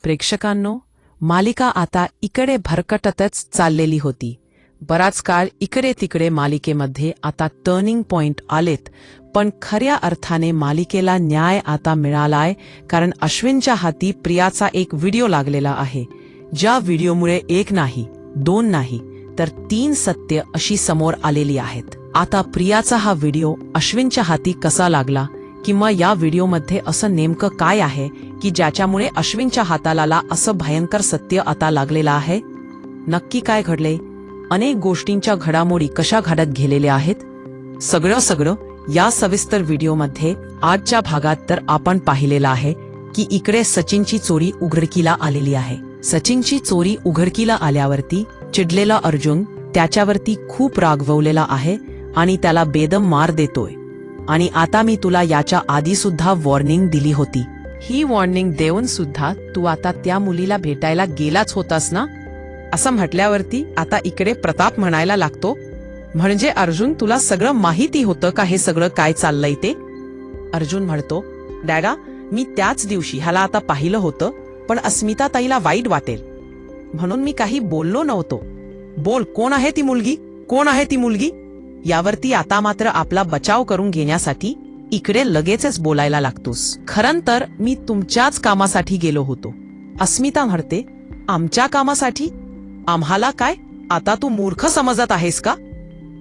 प्रेक्षकांनो, मालिका आता इकडे भरकटतच चाललेली होती. बराच काळ इकडे तिकडे मालिकेमध्ये आता टर्निंग पॉइंट आलेत, पण खऱ्या अर्थाने मालिकेला न्याय आता मिळालाय, कारण अश्विनच्या हाती प्रियाचा एक व्हिडिओ लागलेला आहे, ज्या व्हिडिओमुळे एक नाही, दोन नाही, तर 3 सत्य अशी समोर आलेली आहेत. आता प्रियाचा हा व्हिडिओ अश्विनच्या हाती कसा लागला, किंवा या व्हिडिओमध्ये असं नेमकं काय आहे की ज्याच्यामुळे अश्विनच्या हाताला असं भयंकर सत्य आता लागलेलं आहे? नक्की काय घडले? अनेक गोष्टींच्या घडामोडी कशा घडत गेलेल्या आहेत? सगळं या सविस्तर व्हिडिओमध्ये आजच्या भागात तर आपण पाहिलेलं आहे की इकडे सचिनची चोरी उघडकीला आलेली आहे. सचिनची चोरी उघडकीला आल्यावरती चिडलेला अर्जुन त्याच्यावरती खूप रागवलेला आहे आणि त्याला बेदम मार देतोय. आणि आता मी तुला याच्या आधी सुद्धा वॉर्निंग दिली होती. ही वॉर्निंग देऊन सुद्धा तू आता त्या मुलीला भेटायला गेलाच होतास ना? असं म्हटल्यावरती आता इकडे प्रताप म्हणायला लागतो, म्हणजे अर्जुन तुला सगळं माहिती होतं का हे सगळं काय चाललंय ते? अर्जुन म्हणतो, डॅडा, मी त्याच दिवशी ह्याला आता पाहिलं होतं, पण अस्मिता ताईला वाईट वाटेल म्हणून मी काही बोललो नव्हतो. बोल, कोण आहे ती मुलगी? कोण आहे ती मुलगी? यावरती आता मात्र आपला बचाव करून घेण्यासाठी इकडे लगेचच बोलायला लागतोस. खरं तर मी तुमच्याच कामासाठी गेलो होतो. अस्मिता म्हणते, आमच्या कामासाठी? आम्हाला काय? आता तू मूर्ख समजत आहेस का?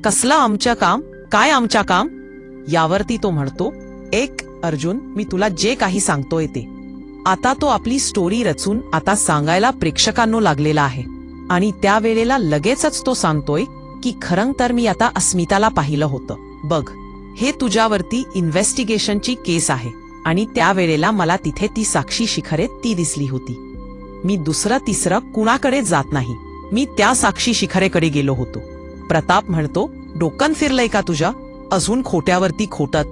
कसलं आमचं काम? काय आमच्या काम? यावरती तो म्हणतो, अर्जुन, मी तुला जे काही सांगतोय ते आता तो आपली स्टोरी रचून आता सांगायला प्रेक्षकांनो लागलेला आहे. आणि त्यावेळेला लगेचच तो सांगतोय की खरं तर मी आता अस्मिताला पाहिलं होतं. बघ, हे तुझ्यावरती इन्व्हेस्टिगेशनची केस आहे आणि त्यावेळेला मला तिथे ती साक्षी शिखरे ती दिसली होती. मी दुसरं तिसरं कुणाकडे जात नाही, मी त्या साक्षी शिखरेकडे गेलो होतो. प्रताप म्हणतो, डोकं फिरलंय का तुझ्या? अजून खोट्यावरती खोटत.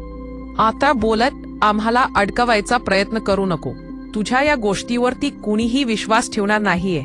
आता बोलत आम्हाला अडकवायचा प्रयत्न करू नको. तुझ्या या गोष्टीवरती कुणीही विश्वास ठेवणार नाहीये.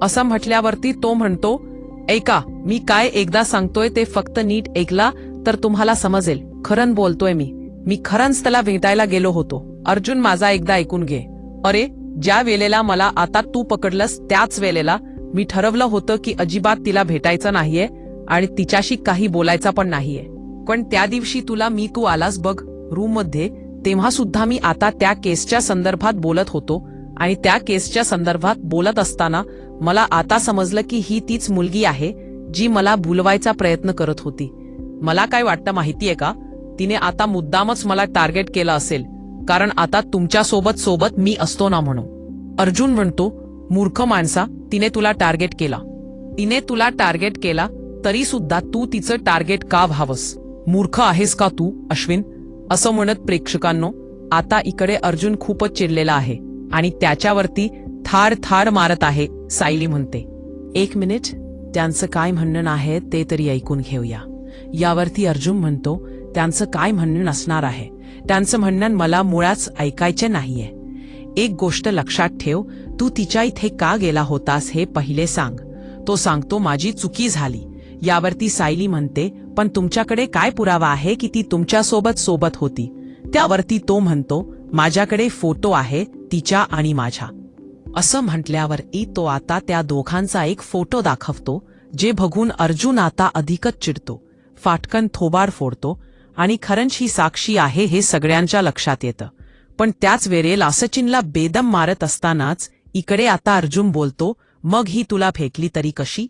असं म्हटल्यावरती तो म्हणतो, ऐका, मी काय एकदा सांगतोय ते फक्त नीट ऐकला तर तुम्हाला समजेल. खरं बोलतोय मी खरंच त्याला भेटायला गेलो होतो. अर्जुन, माझा एकदा ऐकून घे. अरे, ज्या वेळेला मला आता तू पकडलंस त्याच वेळेला मी ठरवलं होतं की अजिबात तिला भेटायचं नाहीये आणि तिच्याशी काही बोलायचं पण नाहीये. पण त्या दिवशी तू आलास बघ रूम मध्ये, तेव्हा सुद्धा मी आता त्या केसच्या संदर्भात बोलत होतो. आणि त्या केसच्या संदर्भात बोलत असताना मला आता समजलं की ही तीच मुलगी आहे जी मला भुलवायचा प्रयत्न करत होती. मला काय वाटतं माहितीये का? तिने आता मुद्दामच मला टार्गेट केलं असेल, कारण आता तुमच्या सोबत मी असतो ना म्हणून. अर्जुन म्हणतो, मूर्ख माणसा, तिने तुला टार्गेट केला तरी सुद्धा तू तिचं टार्गेट का व्हावंस? मूर्ख आहेस का तू, अश्विन? असं म्हणत प्रेक्षकांनो आता इकडे अर्जुन खूपच चिडलेला आहे आणि त्याच्यावरती थार मारत आहे. सायली म्हणते, 1 मिनिट, त्यांचं काय म्हणणं आहे ते तरी ऐकून घेऊया. यावरती अर्जुन म्हणतो, त्यांचं काय म्हणणं असणार आहे? त्यांचं म्हणणं मला मुळाच ऐकायचे नाहीये. एक गोष्ट लक्षात ठेव, तू तिच्या इथे का गेला होतास हे पहिले सांग. तो सांगतो, माझी चुकी झाली. यावरती सायली म्हणते, पण तुमच्याकडे काय पुरावा आहे की ती तुमच्या सोबत होती? त्यावरती तो म्हणतो, माझ्याकडे फोटो आहे तिच्या आणि माझ्या. असं म्हटल्यावर तो आता त्या दोघांचा एक फोटो दाखवतो, जे बघून अर्जुन आता अधिकच चिडतो, फाटकन थोबाड फोडतो आणि खरंच ही साक्षी आहे हे सगळ्यांच्या लक्षात येतं. पण त्याच वेळेला सचिनला बेदम मारत असतानाच इकडे आता अर्जुन बोलतो, मग ही तुला फेकली तरी कशी?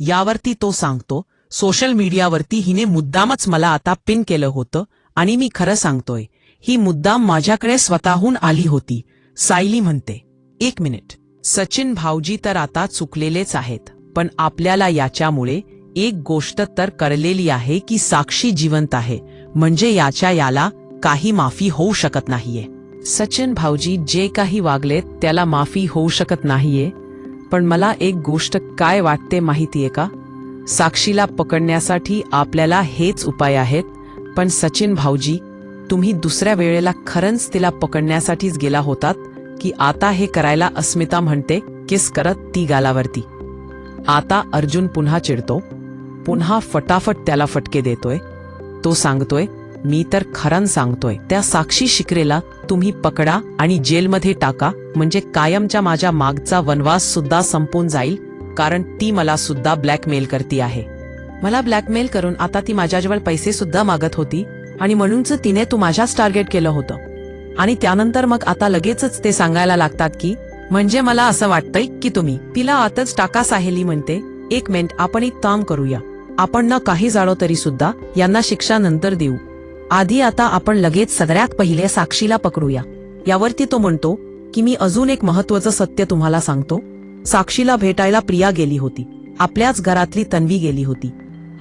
यावरती तो सांगतो, सोशल मीडियावरती हिने मुद्दामच मला आता पिन केलं होतं आणि मी खरं सांगतोय, ही मुद्दाम माझ्याकडे स्वतःहून आली होती. सायली म्हणते, 1 मिनिट, सचिन भाऊजी तर आता चुकलेलेच आहेत, पण आपल्याला याच्यामुळे एक गोष्ट तर कळलेली आहे की साक्षी जिवंत आहे, म्हणजे याला काही माफी होऊ शकत नाहीये. सचिन भाऊजी जे काही वागलेत त्याला माफी होऊ शकत नाहीये, पण मला एक गोष्ट काय वाटते माहितीये का? साक्षीला पकडण्यासाठी आपल्याला हेच उपाय आहेत. पण सचिन भाऊजी, तुम्ही दुसऱ्या वेळेला खरंच तिला पकडण्यासाठीच गेला होतात की आता हे करायला? अस्मिता म्हणते, किस करत ती गालावरती. आता अर्जुन पुन्हा चिडतो, पुन्हा फटाफट त्याला फटके देतोय. तो सांगतोय, मी तर खरं सांगतोय, त्या साक्षी शिकरेला तुम्ही पकडा आणि जेलमध्ये टाका, म्हणजे कायमच्या माझ्या मागचा वनवास सुद्धा संपून जाईल, कारण ती मला सुद्धा ब्लॅकमेल करती आहे. मला ब्लॅकमेल करून आता ती माझ्याजवळ पैसे सुद्धा मागत होती, आणि म्हणूनच तिने तू माझ्याच टार्गेट केलं होतं. आणि त्यानंतर मग आता लगेचच ते सांगायला लागतात की, म्हणजे मला असं वाटतंय की तुम्ही तिला आताच टाका. साहेली म्हणते, एक मिनिट, आपण एक काम करूया, आपण ना काही जाळो तरी सुद्धा यांना शिक्षा नंतर देऊ, आधी आता आपण लगेच सगळ्यात पहिले साक्षीला पकडूया. यावरती तो म्हणतो की मी अजून एक महत्वाचं सत्य तुम्हाला सांगतो, साक्षीला भेटायला प्रिया गेली होती, आपल्याच घरातली तन्वी गेली होती.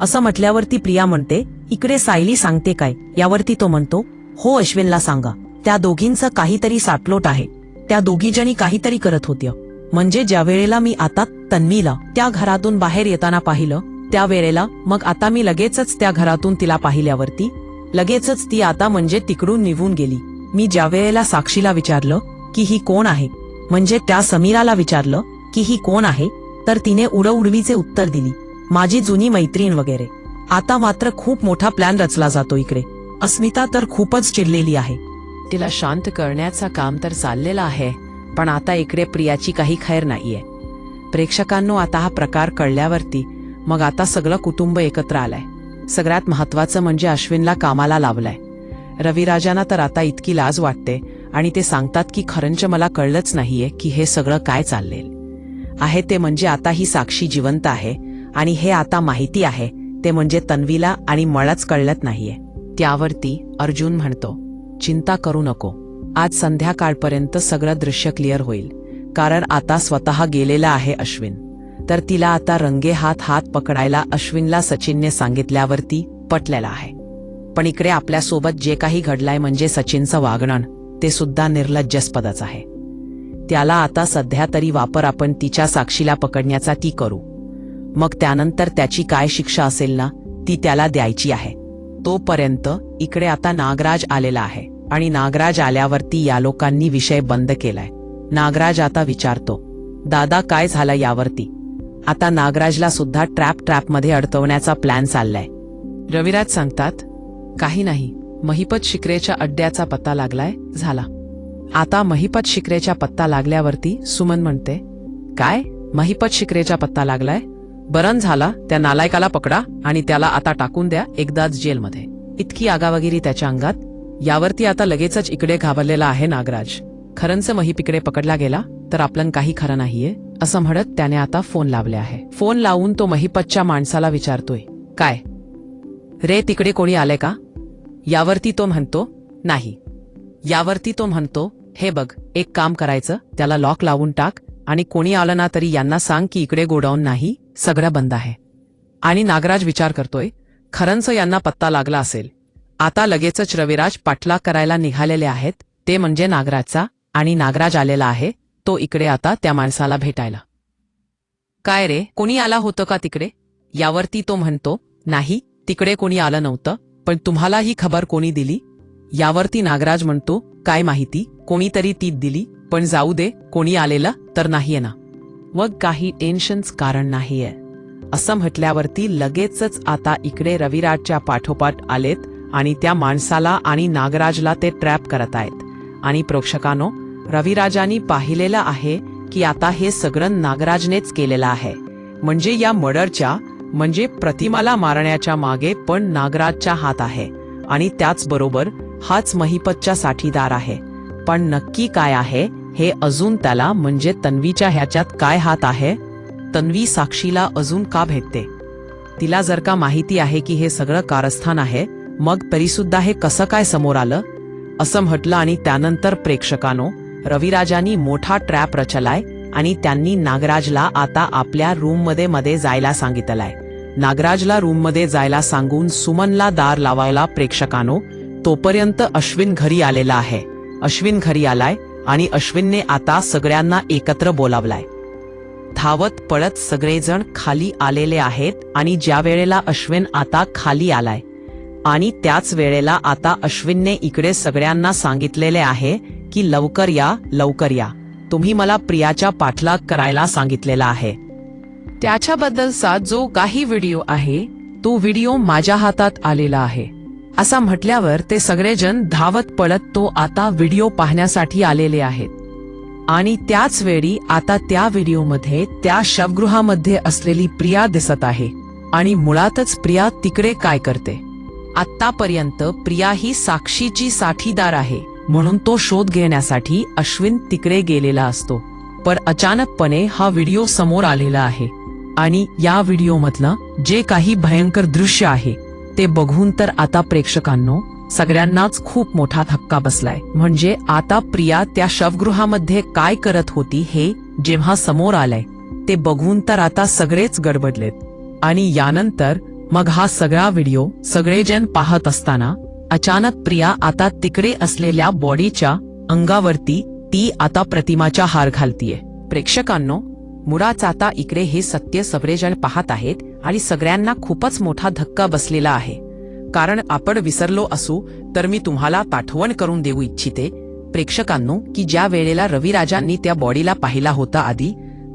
असं म्हटल्यावरती प्रिया म्हणते, इकडे सायली सांगते काय? यावरती तो म्हणतो, हो अश्विनला सांगा, त्या दोघींचं काहीतरी साटलोट आहे, त्या दोघीजणी काहीतरी करत होत्या. म्हणजे ज्या वेळेला मी आता तन्वीला त्या घरातून बाहेर येताना पाहिलं, त्या वेळेला मग आता मी लगेचच त्या घरातून तिला पाहिल्यावरती लगेचच ती आता म्हणजे तिकडून निघून गेली. मी ज्या वेळेला साक्षीला विचारलं की ही कोण आहे, म्हणजे त्या समीराला विचारलं की ही कोण आहे, तर तिने उडउडवीचे उत्तर दिली, माझी जुनी मैत्रीण वगैरे. आता मात्र खूप मोठा प्लॅन रचला जातो इकडे. अस्मिता तर खूपच चिडलेली आहे. तिला शांत करण्याचं काम तर चाललेलं आहे, पण आता इकडे प्रियाची काही खैर नाहीये. प्रेक्षकांनो, आता हा प्रकार कळल्यावरती मग आता सगळं कुटुंब एकत्र आलंय. सगळ्यात महत्वाचं म्हणजे अश्विनला कामाला लावलंय. रविराजांना तर आता इतकी लाज वाटते आणि ते सांगतात की खरंच मला कळलंच नाहीये की हे सगळं काय चाललेल आहे. ते म्हणजे आता ही साक्षी जिवंत आहे आणि हे आता माहिती आहे, ते म्हणजे तन्वीला आणि मलाच कळलंच नाहीये. त्यावरती अर्जुन म्हणतो, चिंता करू नको, आज संध्याकाळपर्यंत सगळं दृश्य क्लिअर होईल, कारण आता स्वतः गेलेला आहे अश्विन. तर तिला आता रंगे हात पकडायला अश्विनला सचिनने सांगितल्यावरती पटलेला आहे. पण इकडे आपल्यासोबत जे काही घडलंय म्हणजे सचिनचं वागणं ते सुद्धा निर्लज्जस्पदच आहे. त्याला आता सध्या तरी वापर आपण तिच्या साक्षीला पकडण्याचा ती करू, मग त्यानंतर त्याची काय शिक्षा असेल ना ती त्याला द्यायची आहे. तोपर्यंत इकडे आता नागराज आलेला आहे आणि नागराज आल्यावरती या लोकांनी विषय बंद केलाय. नागराज आता विचारतो, दादा काय झालं यावरती? आता नागराजला सुद्धा ट्रॅपमध्ये अडकवण्याचा प्लॅन चाललाय. रविराज सांगतात, काही नाही, महिपत शिकरेच्या अड्ड्याचा पत्ता लागलाय, झाला. आता महिपत शिकरेच्या पत्ता लागल्यावरती सुमन म्हणते, काय महिपत शिकरेचा पत्ता लागलाय? बरं झाला, त्या नालायकाला पकडा आणि त्याला आता टाकून द्या एकदाच जेलमध्ये. इतकी आगावगिरी त्याच्या अंगात. यावरती आता लगेचच इकडे घाबरलेला आहे नागराज. खरंच महिप इकडे पकडला गेला तर आपलं काही खरं नाहीये असं म्हणत त्याने आता फोन लावले आहे. फोन लावून तो महिपतच्या माणसाला विचारतोय, काय रे, तिकडे कोणी आले का? यावरती तो म्हणतो, नाही. यावरती तो म्हणतो, हे बघ, एक काम करायचं, त्याला लॉक लावून टाक आणि कोणी आलं ना तरी यांना सांग की इकडे गोडाऊन नाही, सगळं बंद आहे. आणि नागराज विचार करतोय, खरंच यांना पत्ता लागला असेल. आता लगेचच रविराज पाठलाग करायला निघालेले आहेत, ते म्हणजे नागराजचा. आणि नागराज आलेला आहे तो इकडे आता त्या माणसाला भेटायला. काय रे, कोणी आला होतं का तिकडे? यावरती तो म्हणतो, नाही, तिकडे कोणी आलं नव्हतं, पण तुम्हाला ही खबर कोणी दिली? यावरती नागराज म्हणतो, काय माहिती, कोणीतरी ती दिली, पण जाऊ दे, कोणी आलेलं तर नाहीये ना, मग काही टेन्शन्स कारण नाहीये. असं म्हटल्यावरती लगेचच आता इकडे रविराजच्या पाठोपाठ आलेत आणि त्या माणसाला आणि नागराजला ते ट्रॅप करत आहेत. आणि प्रेक्षकांनो, रविराजांनी पाहिलेलं आहे की आता हे सगळं नागराजनेच केलेलं आहे. म्हणजे या मर्डरच्या म्हणजे प्रतिमाला मारण्याच्या मागे पण नागराजचा हात आहे आणि त्याचबरोबर हाच महिपतचा साथीदार आहे. पण नक्की काय आहे हे अजून त्याला म्हणजे तन्वीच्या ह्याच्यात काय हात आहे? तन्वी साक्षीला अजून का भेटते? तिला जर का माहिती आहे की हे सगळं कारस्थान आहे, मग तरीसुद्धा हे कसं काय समोर आलं? असं म्हटलं आणि त्यानंतर प्रेक्षकांनो, रविराजांनी मोठा ट्रॅप रचलाय आणि त्यांनी नागराजला आता आपल्या रूममध्ये जायला सांगितलंय. नागराजला रूममध्ये जायला सांगून सुमनला दार लावायला. प्रेक्षकांनो, तोपर्यंत अश्विन घरी आलेला आहे. अश्विन घरी आलाय आणि अश्विनने आता सगळ्यांना एकत्र बोलावलाय. धावत पळत सगळेजण खाली आलेले आहेत आणि ज्या वेळेला अश्विन आता खाली आलाय आणि त्याच वेळेला आता अश्विनने इकडे सगळ्यांना सांगितलेले आहे की लवकर या, लवकर या, तुम्ही मला प्रियाच्या पाठलाग करायला सांगितलेला आहे. त्याच्याबद्दलचा जो काही व्हिडिओ आहे तो व्हिडिओ माझ्या हातात आलेला आहे. असा म्हटल्यावर ते सगळेजण धावत पळत तो आता व्हिडिओ पाहण्यासाठी आलेले आहेत. आणि त्याच वेळी आता त्या व्हिडिओमध्ये त्या शवगृहामध्ये असलेली प्रिया दिसत आहे. आणि मुळातच प्रिया तिकडे काय करते? आतापर्यंत प्रिया ही साक्षीची साथीदार आहे म्हणून तो शोध घेण्यासाठी अश्विन तिकडे गेलेला असतो. पण अचानकपणे हा व्हिडिओ समोर आलेला आहे. आणि या व्हिडिओमधलं जे काही भयंकर दृश्य आहे ते बघून तर आता प्रेक्षकांनो सगळ्यांनाच खूप मोठा धक्का बसलाय. म्हणजे आता प्रिया त्या शवगृहामध्ये काय करत होती हे जेव्हा समोर आलंय ते बघून तर आता सगळेच गडबडलेत. आणि यानंतर मग हा सगळा व्हिडिओ सगळेजण पाहत असताना अचानक प्रिया आता तिकडे असलेल्या बॉडीच्या अंगावरती ती आता प्रतिमाचा हार घालतीये. प्रेक्षकांनो मुळात आता इकडे हे सत्य सगळेजण पाहत आहेत आणि सगळ्यांना खूपच मोठा धक्का बसलेला आहे. कारण आपण विसरलो असू तर मी तुम्हाला आठवण करून देऊ इच्छिते प्रेक्षकांनो की ज्या वेळेला रविराजांनी त्या बॉडीला पाहिला होता आधी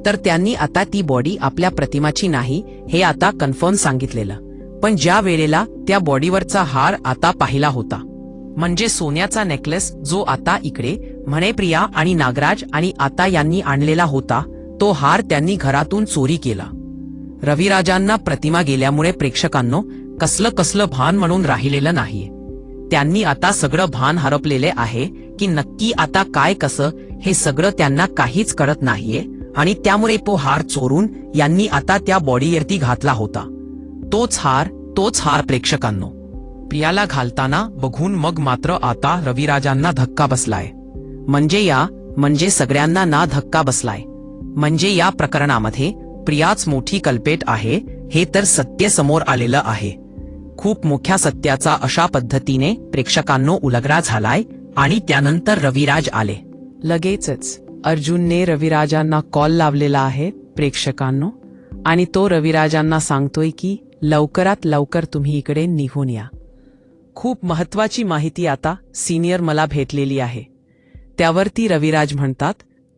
तर त्यांनी आता ती बॉडी आपल्या प्रतिमाची नाही हे आता कन्फर्म सांगितलेलं. पण ज्या वेळेला त्या बॉडीवरचा हार आता पाहिला होता म्हणजे सोन्याचा नेकलेस जो आता इकडे म्हणे प्रिया आणि नागराज आणि आता यांनी आणलेला होता तो हार त्यांनी घरातून चोरी केला. रविराजांना प्रतिमा गेल्यामुळे प्रेक्षकांनो कसलं भान म्हणून राहिलेलं नाहीये. त्यांनी आता सगळं भान हरपलेले आहे की नक्की आता काय कसं हे सगळं त्यांना काहीच कळत नाहीये. आणि त्यामुळे तो हार चोरून यांनी आता त्या बॉडीवरती घातला होता. तोच हार प्रेक्षकांनो प्रियाला घालताना बघून मग मात्र आता रविराजांना धक्का बसलाय. म्हणजे सगळ्यांना ना धक्का बसलाय. म्हणजे या प्रकरणामध्ये प्रियाच मोठी कल्पेट आहे हे तर सत्य समोर आलेलं आहे. खूप मोठ्या सत्याचा अशा पद्धतीने प्रेक्षकांनो उलगडा झालाय. आणि त्यानंतर रविराज आले. लगेचच अर्जुनने रविराजांना कॉल लावलेला आहे प्रेक्षकांनो. आणि तो रविराजांना सांगतोय की लवकरात लवकर तुम्ही इकडे निघून या. खूप महत्वाची माहिती आता सिनियर मला भेटलेली आहे. त्यावरती रविराज म्हणतात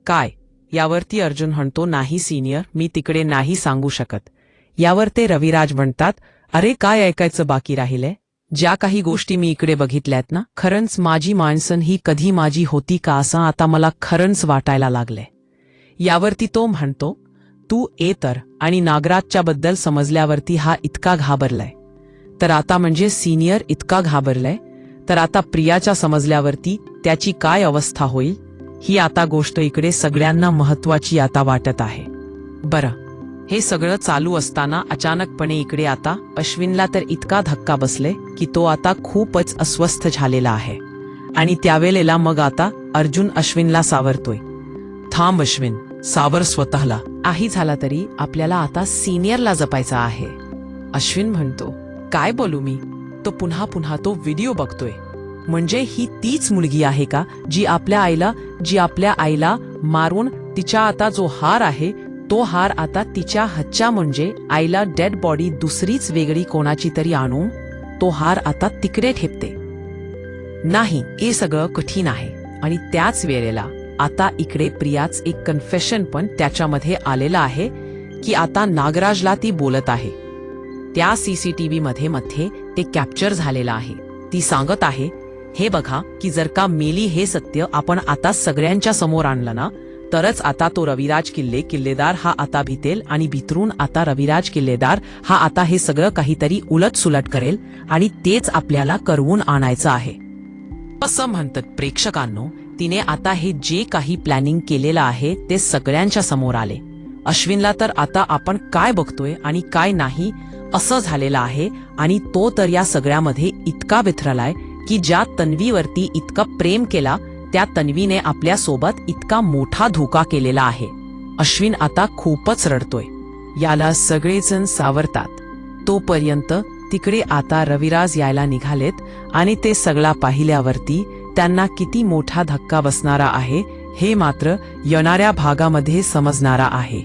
काय? यावरती अर्जुन म्हणतो नाही सिनियर मी तिकडे नाही सांगू शकत. यावर ते रविराज म्हणतात अरे काय ऐकायचं बाकी राहिलंय? ज्या काही गोष्टी मी इकडे बघितल्यात ना खरंच माझी माणसं ही कधी माझी होती का असं आता मला खरंच वाटायला लागलंय. यावरती तो म्हणतो तू तर आणि नागराजच्या बद्दल समजल्यावरती हा इतका घाबरलाय तर आता म्हणजे सिनियर इतका घाबरलाय तर आता प्रियाच्या समजल्यावरती त्याची काय अवस्था होईल ही आता गोष्ट इकडे सगळ्यांना महत्वाची आता वाटत आहे. बरं हे सगळं चालू असताना अचानकपणे इकडे आता अश्विनला तर इतका धक्का बसले की तो आता खूपच अस्वस्थ झालेला आहे. आणि त्यावेळेला मग आता अर्जुन अश्विनला सावरतोय. थांब अश्विन सावर स्वतःला. काही झाला तरी आपल्याला आता सिनियरला जपायचा आहे. अश्विन म्हणतो काय बोलू मी? तो पुन्हा तो व्हिडिओ बघतोय. म्हणजे ही तीच मुलगी आहे का जी आपल्या आईला मारून तिच्या आता जो हार आहे तो हार आता तिच्या हच्च्या म्हणजे आईला डेड बॉडी दुसरीच वेगळी कोणाची तरी आणून तो हार आता तिकडे ठेवते. नाही हे सगळं कठीण आहे. आणि त्याच वेळेला आता इकडे प्रियाच एक कन्फेशन पण त्याच्यामध्ये आलेला आहे की आता नागराजला ती बोलत आहे. त्या सीसीटीव्ही मध्ये ते कॅप्चर झालेलं आहे. ती सांगत आहे हे बघा की जर का मेली हे सत्य आपण आता सगळ्यांच्या समोर आणलं ना तरच आता तो रविराज किल्लेदार हा आता भीतेल आणि भीतरून आता रविराज किल्लेदार हा आता हे सगळं काहीतरी उलटसुलट करेल आणि तेच आपल्याला करवून आणायचं आहे असं म्हणतात. प्रेक्षकांनो तिने आता हे जे काही प्लॅनिंग केलेलं आहे ते सगळ्यांच्या समोर आले. अश्विनला तर आता आपण काय बघतोय आणि काय नाही असं झालेलं आहे. आणि तो तर या सगळ्यामध्ये इतका बिथरलाय की ज्या तन्वीवरती इतका प्रेम केला त्या तन्वीने आपल्या सोबत इतका मोठा धोका केलेला आहे. अश्विन आता खूपच रडतोय. याला सगळेजण सावरतात. तोपर्यंत तिकडे आता रविराज यायला निघालेत आणि ते सगळा पाहिल्यावरती त्यांना किती मोठा धक्का बसणारा आहे हे मात्र येणाऱ्या भागामध्ये समजणारा आहे.